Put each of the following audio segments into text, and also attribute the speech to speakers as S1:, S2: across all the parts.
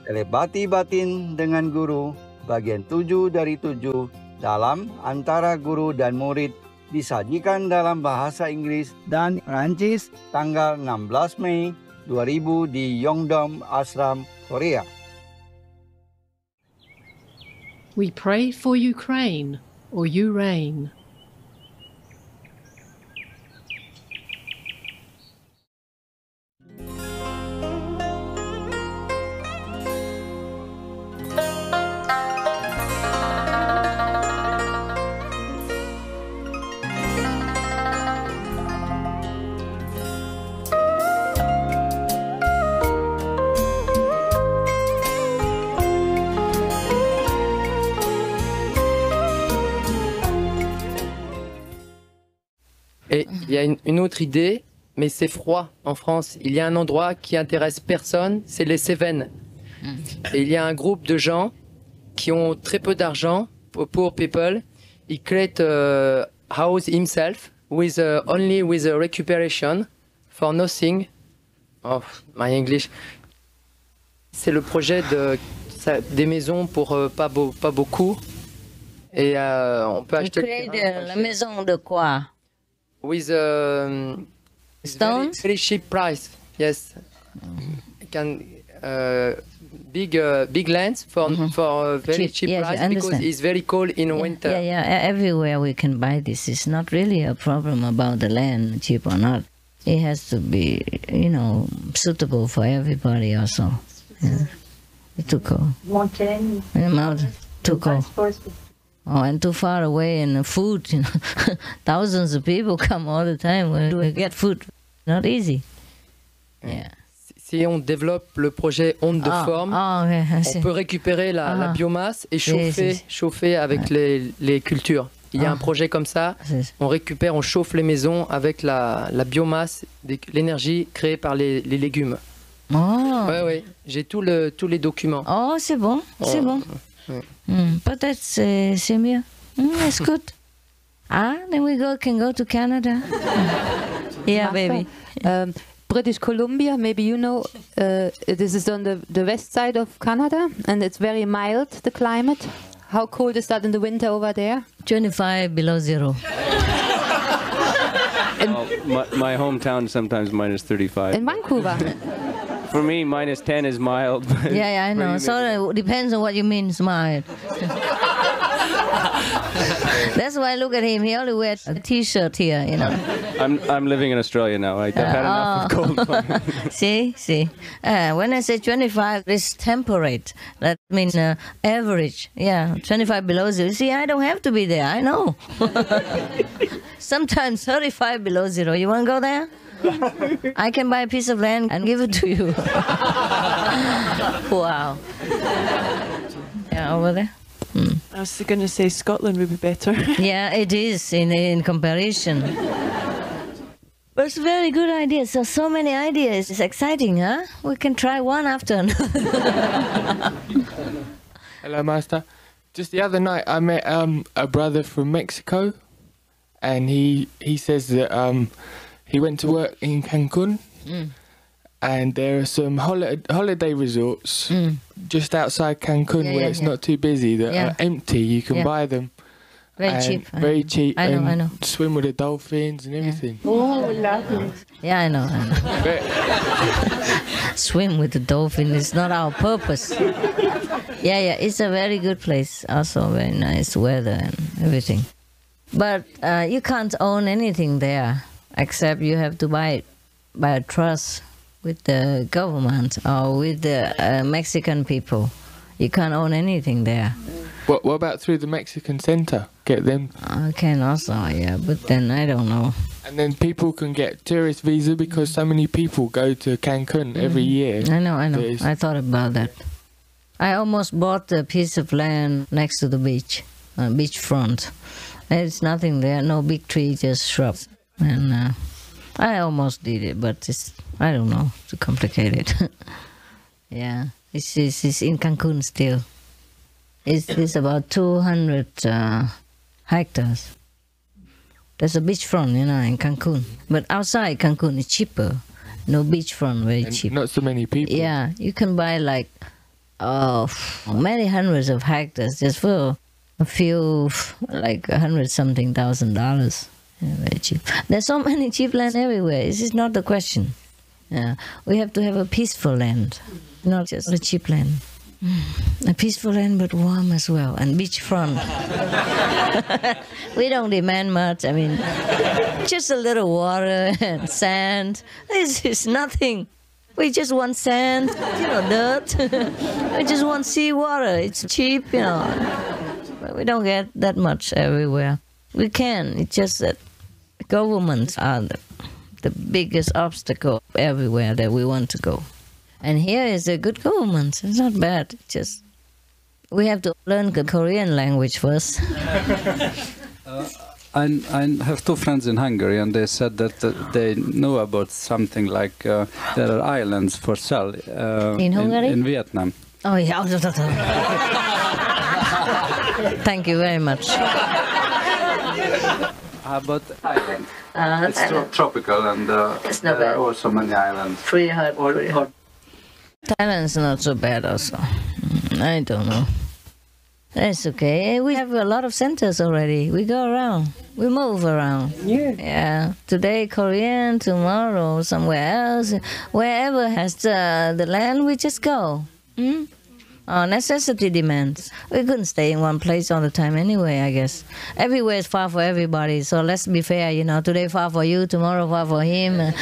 S1: Telepati batin dengan guru, bagian 7 dari 7, dalam antara guru dan murid, disajikan dalam bahasa Inggris dan Prancis tanggal 16 Mei 2000 di Yongdong Ashram, Korea.
S2: We pray for Ukraine, or you reign.
S3: Et il y a une autre idée, mais c'est froid en France. Il y a un endroit qui intéresse personne, c'est les Cévennes. Et il y a un groupe de gens qui ont très peu d'argent, poor people. He create a house himself with only with a recuperation for nothing. Oh, my English. C'est le projet des maisons pour pas beaucoup. Et on peut acheter.
S4: La maison de quoi?
S3: With
S4: Stones?
S3: very cheap price, yes. Can big lands for very cheap
S4: yes,
S3: price because it's very cold in winter.
S4: Yeah, everywhere we can buy this. It's not really a problem about the land, cheap or not. It has to be, suitable for everybody also. Yeah. It's too cold.
S5: Mountain.
S4: Too cold. Oh, and too far away, and food, thousands of people come all the time. Where do we get food? Not easy. Yeah.
S3: Si on développe le projet onde de forme, on peut récupérer la biomasse et chauffer avec les cultures. Il y a un projet comme ça, on récupère, on chauffe les maisons avec la biomasse, l'énergie créée par les légumes.
S4: Oh.
S3: Ouais, j'ai tous les documents.
S4: Oh, c'est bon, c'est bon. Peut-être c'est mieux. That's good. Then we can go to Canada. Yeah, baby.
S6: British Columbia, maybe you know, this is on the west side of Canada, and it's very mild, the climate. How cold is that in the winter over there?
S4: 25 below zero.
S7: My hometown sometimes minus 35.
S6: In Vancouver?
S7: For me, minus 10 is mild.
S4: Yeah, I know. So it depends on what you mean, mild. That's why look at him. He only wears a T-shirt here,
S7: I'm living in Australia now. I've had enough of cold.
S4: See. When I say 25, it's temperate. That means average. Yeah, 25 below zero. See, I don't have to be there. I know. Sometimes 35 below zero. You want to go there? I can buy a piece of land and give it to you. Wow. Yeah, over there.
S8: I was going to say Scotland would be better.
S4: Yeah, it is in comparison. But it's a very good idea. So many ideas. It's exciting, huh? We can try one after another.
S9: Hello, Master. Just the other night, I met a brother from Mexico, and he says that he went to work in Cancun, and there are some holiday resorts just outside Cancun where it's not too busy that are empty. You can buy them.
S4: Very cheap.
S9: Very cheap.
S4: I know.
S9: Swim with the dolphins and everything.
S4: Oh, lovely. Yeah, I know. Swim with the dolphin is not our purpose. Yeah, it's a very good place. Also very nice weather and everything. But you can't own anything there except you have to buy it by a trust with the government or with the Mexican people. You can't own anything there.
S9: What about through the Mexican Center? Get them?
S4: I can also, yeah, but then I don't know.
S9: And then people can get tourist visa because so many people go to Cancun every year.
S4: I know. I thought about that. I almost bought a piece of land next to the beach, beachfront. There's nothing there, no big tree, just shrubs. And I almost did it, but I don't know, too complicated. Yeah, it's in Cancun still. It's about 200 hectares. There's a beachfront, in Cancun. But outside Cancun, it's cheaper. No beachfront, very cheap.
S9: Not so many people.
S4: Yeah, you can buy like many hundreds of hectares just for a few, like $100,000. Yeah, very cheap. There's so many cheap land everywhere. This is not the question. We have to have a peaceful land, not just a cheap land. A peaceful land, but warm as well, and beachfront. We don't demand much. I mean, just a little water and sand. This is nothing. We just want sand, dirt. We just want seawater. It's cheap, But we don't get that much everywhere. We can. It's just that governments are the biggest obstacle everywhere that we want to go. And here is a good government. It's not bad. It's just we have to learn the Korean language first.
S5: I have two friends in Hungary, and they said that they know about something like there are islands for sale
S4: in Hungary,
S5: in Vietnam.
S4: Oh yeah. Thank you very much.
S5: But island. It's tropical, and
S4: it's not
S5: there
S4: bad.
S5: are also many islands.
S4: Pretty hard. Thailand's not so bad also. I don't know. That's okay. We have a lot of centers already. We go around. We move around. Yeah. Today Korean, tomorrow somewhere else. Wherever has the land, we just go. Our necessity demands. We couldn't stay in one place all the time anyway, I guess. Everywhere is far for everybody, so let's be fair, Today far for you, tomorrow far for him,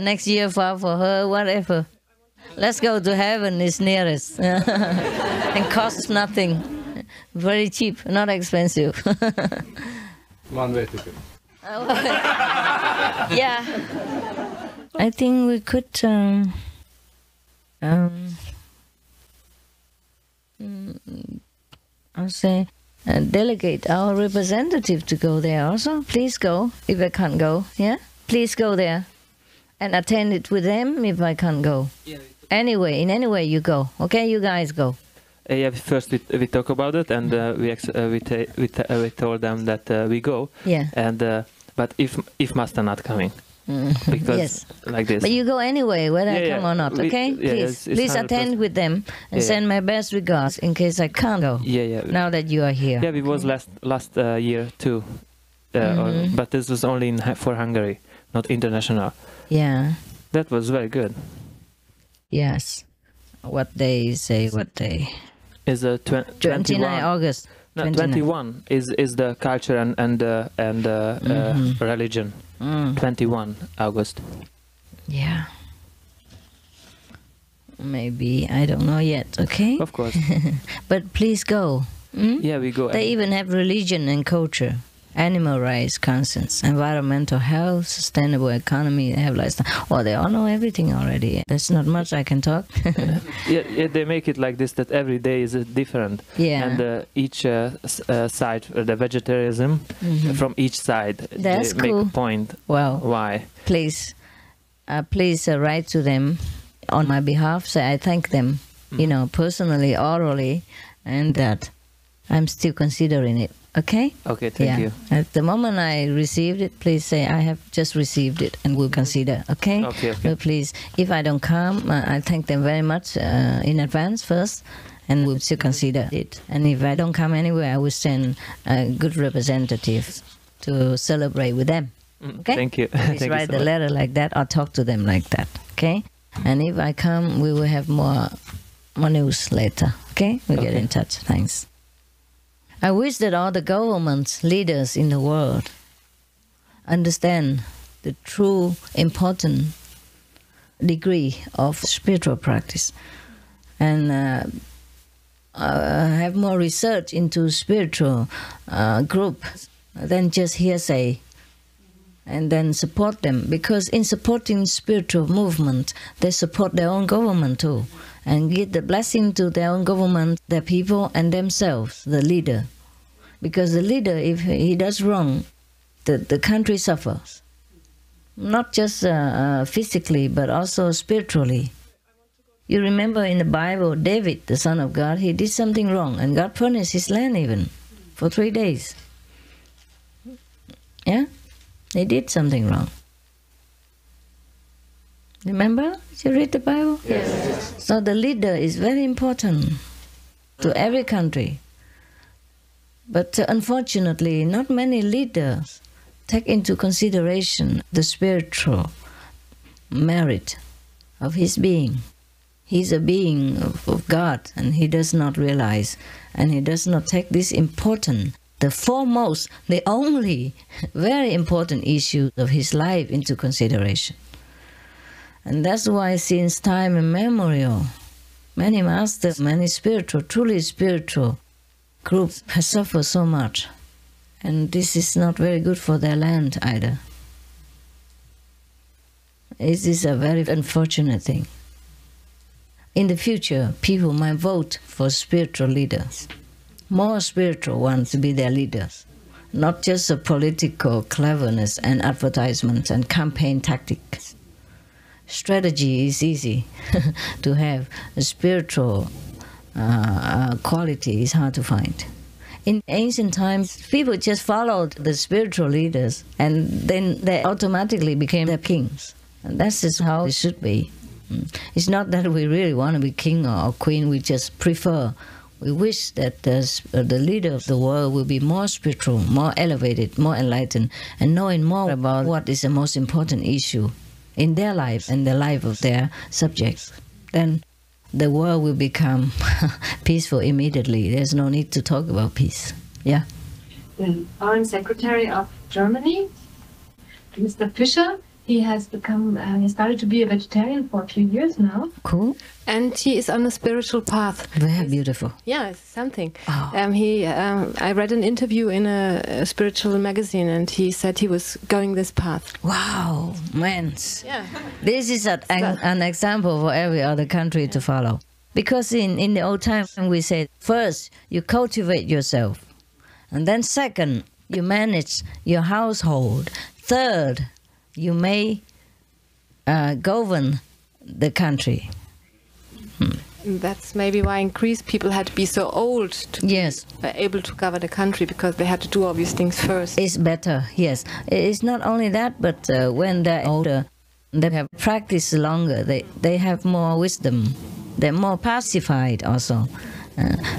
S4: next year far for her, whatever. Let's go to heaven, it's nearest. And costs nothing. Very cheap, not expensive.
S5: One way ticket.
S4: Yeah. I think we could I'll say delegate our representative to go there also. Please go if I can't go. Yeah, please go there and attend it with them if I can't go. Anyway, in any way you go. Okay, you guys go.
S10: Yeah, first we talk about it, and we told them that we go.
S4: Yeah.
S10: And but if master not coming, because
S4: yes.
S10: Like this.
S4: But you go anyway, whether I come or not. Okay, please attend with them and send my best regards in case I can't go.
S10: Yeah.
S4: Now that you are here.
S10: Yeah, we was last year too, but this was only for Hungary, not international.
S4: Yeah.
S10: That was very good.
S4: Yes. What day say? What day?
S10: Is
S4: 29 August.
S10: No, 21 is the culture and religion. 21 August.
S4: Yeah. Maybe, I don't know yet, okay?
S10: Of course.
S4: But please go.
S10: Yeah, we go.
S4: They even have religion and culture, animal rights, conscience, environmental health, sustainable economy, they have lifestyle. Well, they all know everything already. There's not much I can talk.
S10: Yeah, they make it like this, that every day is different.
S4: Yeah.
S10: And each side, the vegetarianism, from each side,
S4: That's
S10: they
S4: cool.
S10: make a point.
S4: Well,
S10: why?
S4: Please write to them on my behalf. Say I thank them, personally, orally, and that I'm still considering it. Okay?
S10: Okay, thank you.
S4: At the moment I received it, please say I have just received it and will consider. Okay?
S10: Okay.
S4: But please, if I don't come, I thank them very much in advance first, and we'll still consider it. And if I don't come anywhere, I will send a good representative to celebrate with them. Okay?
S10: Thank you.
S4: Please
S10: Thank
S4: write
S10: you so
S4: the
S10: much.
S4: letter like that or talk to them like that. Okay? And if I come, we will have more news later. Okay? We'll get in touch. Thanks. I wish that all the governments, leaders in the world understand the true important degree of spiritual practice and have more research into spiritual group than just hearsay, and then support them, because in supporting spiritual movement they support their own government too, and give the blessing to their own government, their people and themselves, the leader. Because the leader, if he does wrong, the country suffers. Not just physically, but also spiritually. You remember in the Bible, David, the son of God, he did something wrong, and God punished his land even for 3 days. Yeah? He did something wrong. Remember? You read the Bible?
S6: Yes.
S4: So the leader is very important to every country. But unfortunately, not many leaders take into consideration the spiritual merit of his being. He's a being of God, and he does not realize, and he does not take this important, the foremost, the only very important issue of his life into consideration. And that's why since time immemorial, many masters, many spiritual, truly spiritual groups have suffered so much. And this is not very good for their land either. It is a very unfortunate thing. In the future, people might vote for spiritual leaders, more spiritual ones to be their leaders, not just a political cleverness and advertisements and campaign tactics. Strategy is easy to have. A spiritual quality is hard to find. In ancient times, people just followed the spiritual leaders, and then they automatically became their kings. And that's just how it should be. It's not that we really want to be king or queen, we just prefer. We wish that the leader of the world will be more spiritual, more elevated, more enlightened, and knowing more about what is the most important issue in their life and the life of their subjects. Then the world will become peaceful immediately. There's no need to talk about peace. Yeah?
S11: The Foreign Secretary of Germany, Mr. Fischer, he has become, he started to be a vegetarian for a few years now.
S4: Cool.
S6: And he is on a spiritual path.
S4: Very beautiful.
S6: Yeah, it's something.
S4: Oh.
S6: I read an interview in a spiritual magazine, and he said he was going this path.
S4: Wow, man.
S6: Yeah.
S4: This is an example for every other country to follow. Because in the old times, we said, first, you cultivate yourself. And then second, you manage your household. Third, you may govern the country.
S6: That's maybe why in Greece people had to be so old to be able to govern the country, because they had to do all these things first.
S4: It's better, yes. It's not only that, but when they're older, they have practiced longer, they have more wisdom. They're more pacified also.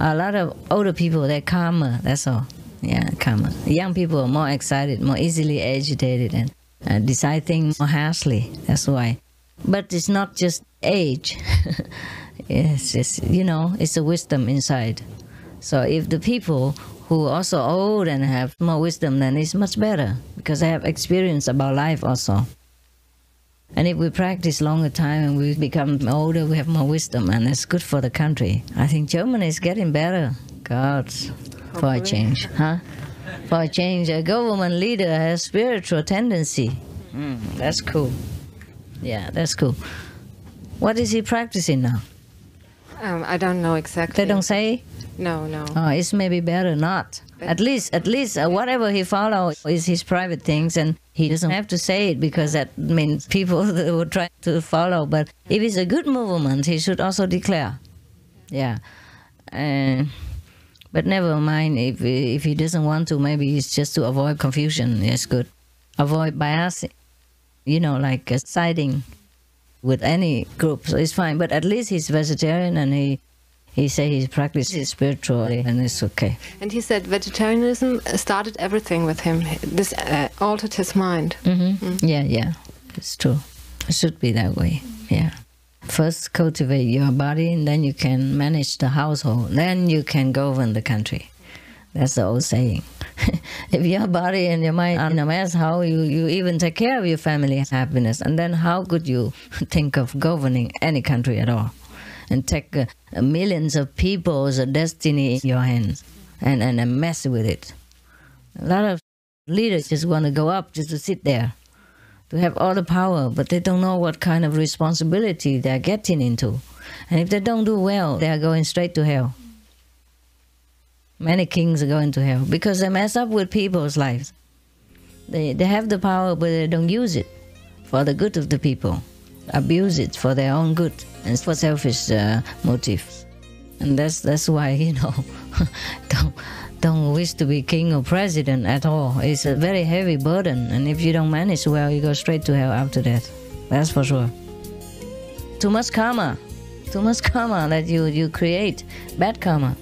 S4: A lot of older people, they're calmer, that's all. Yeah, calmer. Young people are more excited, more easily agitated, and decide things more harshly, that's why. But it's not just age. It's just, it's a wisdom inside. So if the people who are also old and have more wisdom, then it's much better, because they have experience about life also. And if we practice longer time and we become older, we have more wisdom, and it's good for the country. I think Germany is getting better. God, for a change, huh? For a change, a government leader has spiritual tendency. That's cool. Yeah, that's cool. What is he practicing now?
S6: I don't know exactly.
S4: They don't say?
S6: No.
S4: Oh, it's maybe better not. At least, whatever he follows is his private things, and he doesn't have to say it, because that means people will try to follow. But if it's a good movement, he should also declare. Yeah. But never mind, if he doesn't want to, maybe it's just to avoid confusion. It's good. Avoid bias, like siding with any group, so it's fine. But at least he's vegetarian, and he say he practices spiritually, and it's okay.
S6: And he said vegetarianism started everything with him. This altered his mind.
S4: Yeah, it's true. It should be that way, yeah. First cultivate your body, and then you can manage the household. Then you can govern the country. That's the old saying. If your body and your mind are in a mess, how you even take care of your family's happiness? And then how could you think of governing any country at all? And take millions of people's destiny in your hands and mess with it. A lot of leaders just want to go up just to sit there, to have all the power, but they don't know what kind of responsibility they're getting into. And if they don't do well, they are going straight to hell. Many kings are going to hell because they mess up with people's lives. They have the power, but they don't use it for the good of the people. Abuse it for their own good and for selfish motives. And that's why, don't wish to be king or president at all. It's a very heavy burden, and if you don't manage well, you go straight to hell after that. That's for sure. too much karma that you create, bad karma.